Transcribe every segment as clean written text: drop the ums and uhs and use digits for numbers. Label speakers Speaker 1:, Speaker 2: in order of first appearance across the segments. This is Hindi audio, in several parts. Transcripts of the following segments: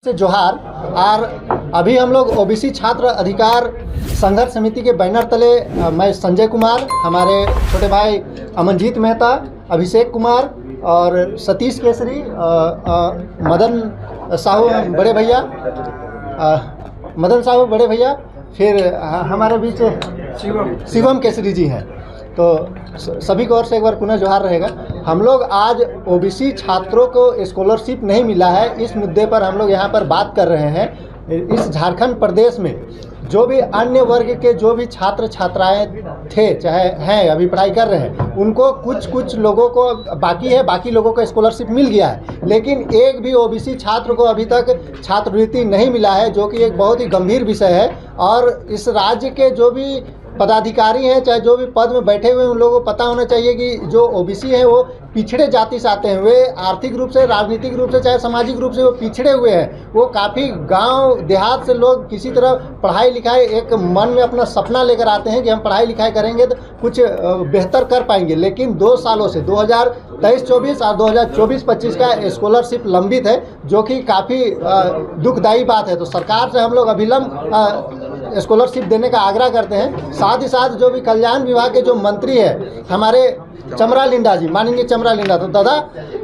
Speaker 1: से जोहार। और अभी हम लोग ओबीसी छात्र अधिकार संघर्ष समिति के बैनर तले मैं संजय कुमार, हमारे छोटे भाई अमनजीत मेहता, अभिषेक कुमार और सतीश केसरी, मदन साहू बड़े भैया, फिर हमारे बीच शिवम केसरी जी हैं। तो सभी को और से एक बार पुनः जोहार रहेगा। हम लोग आज ओबीसी छात्रों को स्कॉलरशिप नहीं मिला है, इस मुद्दे पर हम लोग यहाँ पर बात कर रहे हैं। इस झारखंड प्रदेश में जो भी अन्य वर्ग के जो भी छात्र छात्राएं थे, चाहे हैं अभी पढ़ाई कर रहे हैं, उनको कुछ लोगों को बाकी लोगों को स्कॉलरशिप मिल गया है, लेकिन एक भी ओबीसी छात्र को अभी तक छात्रवृत्ति नहीं मिला है, जो कि एक बहुत ही गंभीर विषय है। और इस राज्य के जो भी पदाधिकारी हैं, चाहे जो भी पद में बैठे हुए हैं, उन लोगों को पता होना चाहिए कि जो ओबीसी हैं वो पिछड़े जाति से आते हैं। वे आर्थिक रूप से, राजनीतिक रूप से, चाहे सामाजिक रूप से वो पिछड़े हुए हैं। वो काफ़ी गांव देहात से लोग किसी तरह पढ़ाई लिखाई एक मन में अपना सपना लेकर आते हैं कि हम पढ़ाई लिखाई करेंगे तो कुछ बेहतर कर पाएंगे, लेकिन 2 सालों से 2023-24 और 2024-25 का स्कॉलरशिप लंबित है, जो कि काफ़ी दुखदायी बात है। तो सरकार से हम लोग अभिलंब स्कॉलरशिप देने का आग्रह करते हैं। साथ ही साथ जो भी कल्याण विभाग के जो मंत्री है हमारे चमरा लिंडा जी, माननीय चमरा लिंडा, तो दादा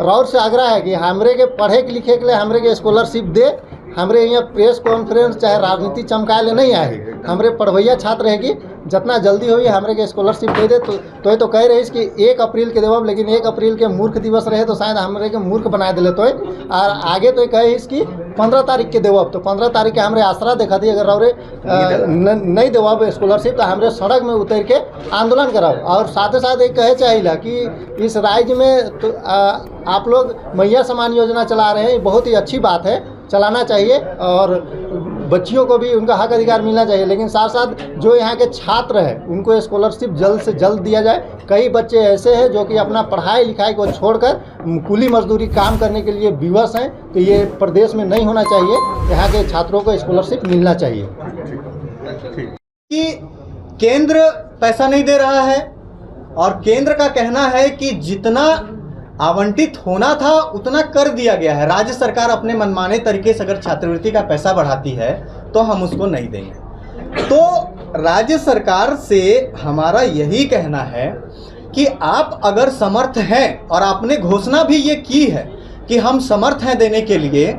Speaker 1: रौर से आग्रह है कि हमरे के पढ़े के लिखे के लिए हमरे के स्कॉलरशिप दे। हमरे यहाँ प्रेस कॉन्फ्रेंस चाहे राजनीति चमकाए ले नहीं आएगी, हमरे पढ़वैया छात्र है कि जितना जल्दी हुई हमरे के स्कॉलरशिप दे दे। तो तो कह रही कि 1 अप्रैल के देवब, लेकिन 1 अप्रैल के मूर्ख दिवस रहे तो शायद हमरे के मूर्ख बना दिले। तो और आगे तो कहे इसकी 15 तारीख के देवब, तो 15 तारीख के हमरे आसरा देखा थी, अगर रौरे नहीं देवब स्कॉलरशिप तो हमरे सड़क में उतर के आंदोलन कराओ। और साथ ही साथ एक कहे चाहिए कि इस राज्य में तो आप लोग मैया समान योजना चला रहे हैं, बहुत ही अच्छी बात है, चलाना चाहिए और बच्चियों को भी उनका हक अधिकार मिलना चाहिए। लेकिन साथ साथ जो यहाँ के छात्र हैं उनको स्कॉलरशिप जल्द से जल्द दिया जाए। कई बच्चे ऐसे हैं जो कि अपना पढ़ाई लिखाई को छोड़कर कुली मजदूरी काम करने के लिए विवश हैं, तो ये प्रदेश में नहीं होना चाहिए। यहाँ के छात्रों को स्कॉलरशिप मिलना चाहिए।
Speaker 2: कि केंद्र पैसा नहीं दे रहा है और केंद्र का कहना है कि जितना आवंटित होना था उतना कर दिया गया है। राज्य सरकार अपने मनमाने तरीके से अगर छात्रवृत्ति का पैसा बढ़ाती है तो हम उसको नहीं देंगे। तो राज्य सरकार से हमारा यही कहना है कि आप अगर समर्थ हैं, और आपने घोषणा भी ये की है कि हम समर्थ हैं देने के लिए,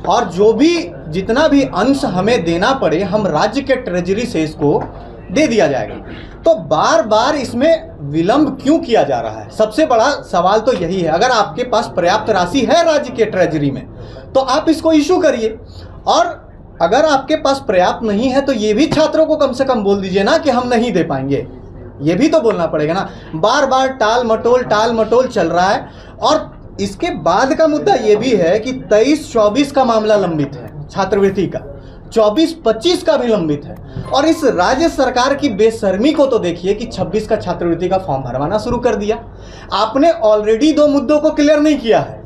Speaker 2: और जो भी जितना भी अंश हमें देना पड़े हम राज्य के ट्रेजरी से इसको दे दिया जाएगा। तो बार बार इसमें विलंब क्यों किया जा रहा है? सबसे बड़ा सवाल तो यही है। अगर आपके पास पर्याप्त राशि है राज्य के ट्रेजरी में तो आप इसको इशू करिए, और अगर आपके पास पर्याप्त नहीं है तो ये भी छात्रों को कम से कम बोल दीजिए ना कि हम नहीं दे पाएंगे। ये भी तो बोलना पड़ेगा ना। बार बार टाल मटोल चल रहा है। और इसके बाद का मुद्दा ये भी है कि 23-24 का मामला लंबित है छात्रवृत्ति का, 24-25 का भी लंबित है। और इस राज्य सरकार की बेशर्मी को तो देखिए कि 26 का छात्रवृत्ति का फॉर्म भरवाना शुरू कर दिया। आपने ऑलरेडी 2 मुद्दों को क्लियर नहीं किया है।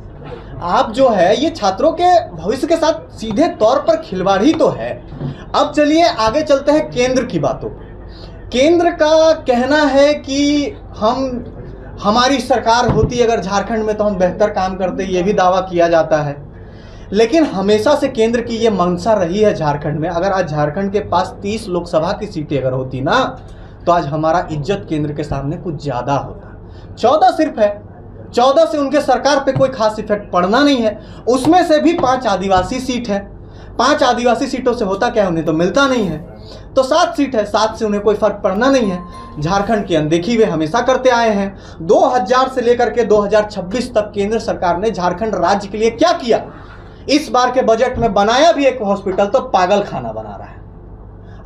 Speaker 2: आप जो है ये छात्रों के भविष्य के साथ सीधे तौर पर खिलवाड़ ही तो है। अब चलिए आगे चलते हैं केंद्र की बातों पे। केंद्र का कहना है कि हमारी सरकार होती अगर झारखंड में तो हम बेहतर काम करते, ये भी दावा किया जाता है। लेकिन हमेशा से केंद्र की ये मंशा रही है झारखंड में। अगर आज झारखंड के पास 30 लोकसभा की सीटें अगर होती ना, तो आज हमारा इज्जत केंद्र के सामने कुछ ज़्यादा होता। 14 सिर्फ है, 14 से उनके सरकार पे कोई खास इफेक्ट पड़ना नहीं है। उसमें से भी 5 आदिवासी सीट है। 5 आदिवासी सीटों से होता क्या, उन्हें तो मिलता नहीं है। तो 7 सीट है, 7 से उन्हें कोई फर्क पड़ना नहीं है। झारखंड की अनदेखी वे हमेशा करते आए हैं। 2000 से लेकर के 2026 तक केंद्र सरकार ने झारखंड राज्य के लिए क्या किया? इस बार के बजट में बनाया भी एक हॉस्पिटल, तो पागल खाना बना रहा है।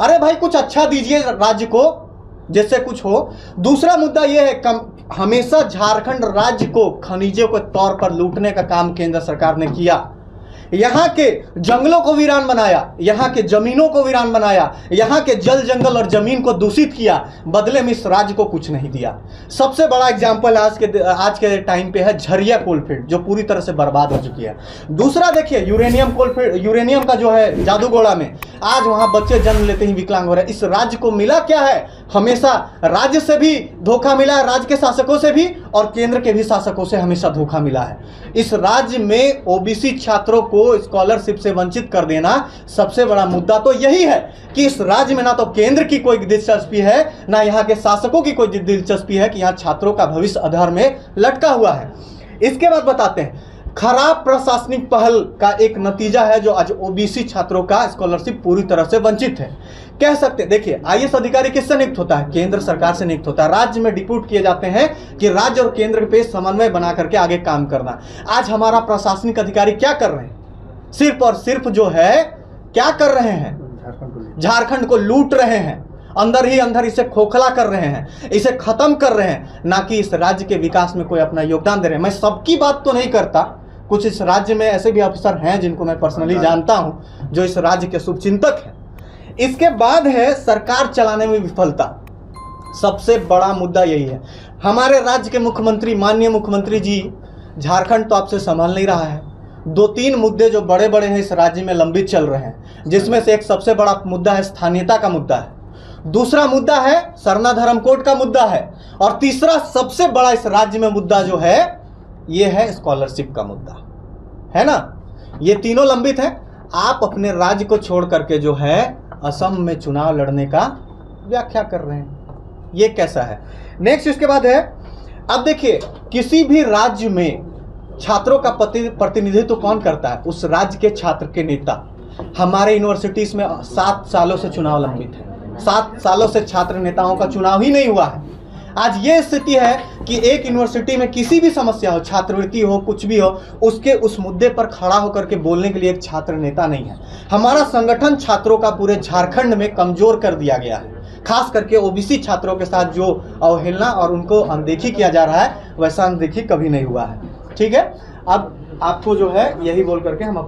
Speaker 2: अरे भाई कुछ अच्छा दीजिए राज्य को जिससे कुछ हो। दूसरा मुद्दा यह है, हमेशा झारखंड राज्य को खनिजों के तौर पर लूटने का काम केंद्र सरकार ने किया। यहाँ के जंगलों को वीरान बनाया, यहाँ के जमीनों को वीरान बनाया, यहाँ के जल जंगल और जमीन को दूषित किया। बदले में इस राज्य को कुछ नहीं दिया। सबसे बड़ा एग्जाम्पल आज के टाइम पे है झरिया कोलफील्ड, जो पूरी तरह से बर्बाद हो चुकी है। दूसरा देखिए यूरेनियम कोलफील्ड, यूरेनियम का जो है जादूगोड़ा में आज वहां बच्चे जन्म लेते ही विकलांग हो रहे हैं। इस राज्य को मिला क्या है? हमेशा राज्य से भी धोखा मिला है, राज्य के शासकों से भी, और केंद्र के भी शासकों से हमेशा धोखा मिला है। इस राज्य में ओबीसी छात्रों को स्कॉलरशिप से वंचित कर देना सबसे बड़ा मुद्दा तो यही है कि इस राज्य में ना तो केंद्र की कोई दिलचस्पी है, ना यहाँ के शासकों की कोई दिलचस्पी है कि यहाँ छात्रों का भविष्य आधार में लटका हुआ है। इसके बाद बताते हैं, खराब प्रशासनिक पहल का एक नतीजा है जो आज ओबीसी छात्रों का स्कॉलरशिप पूरी तरह से वंचित है। कह सकते हैं, देखिए आईएएस अधिकारी किससे नियुक्त होता है? केंद्र सरकार से नियुक्त होता है। राज्य में डिप्यूट किए जाते हैं कि राज्य और केंद्र पे समन्वय बना करके आगे काम करना। आज हमारा प्रशासनिक अधिकारी क्या कर रहे हैं? सिर्फ और सिर्फ जो है क्या कर रहे हैं? झारखंड को लूट रहे हैं, अंदर ही अंदर इसे खोखला कर रहे हैं, इसे खत्म कर रहे हैं, ना कि इस राज्य के विकास में कोई अपना योगदान दे रहे हैं। मैं सबकी बात तो नहीं करता, कुछ इस राज्य में ऐसे भी अफसर हैं जिनको मैं पर्सनली जानता हूं जो इस राज्य के शुभचिंतक हैं। इसके बाद है सरकार चलाने में विफलता। सबसे बड़ा मुद्दा यही है। हमारे राज्य के मुख्यमंत्री, माननीय मुख्यमंत्री जी, झारखंड तो आपसे संभाल नहीं रहा है। 2-3 मुद्दे जो बड़े बड़े हैं इस राज्य में लंबित चल रहे हैं, जिसमें से एक सबसे बड़ा मुद्दा है स्थानीयता का मुद्दा है, दूसरा मुद्दा है सरना धर्म कोड का मुद्दा है, और तीसरा सबसे बड़ा इस राज्य में मुद्दा जो है ये है स्कॉलरशिप का मुद्दा, है ना। ये तीनों लंबित हैं। आप अपने राज्य को छोड़ करके जो है असम में चुनाव लड़ने का व्याख्या कर रहे हैं, ये कैसा है? नेक्स्ट इसके बाद है, अब देखिए किसी भी राज्य में छात्रों का प्रतिनिधित्व कौन करता है? उस राज्य के छात्र के नेता। हमारे यूनिवर्सिटीज में 7 सालों से चुनाव लंबित है, 7 सालों से छात्र नेताओं का चुनाव ही नहीं हुआ है। आज ये स्थिति है कि एक यूनिवर्सिटी में किसी भी समस्या हो, छात्रवृत्ति हो, कुछ भी हो, उसके उस मुद्दे पर खड़ा होकर के बोलने के लिए एक छात्र नेता नहीं है। हमारा संगठन छात्रों का पूरे झारखंड में कमजोर कर दिया गया है। खास करके ओबीसी छात्रों के साथ जो अवहेलना और उनको अनदेखी किया जा रहा है, वैसा अनदेखी कभी नहीं हुआ है। ठीक है, अब आपको जो है यही बोल करके हम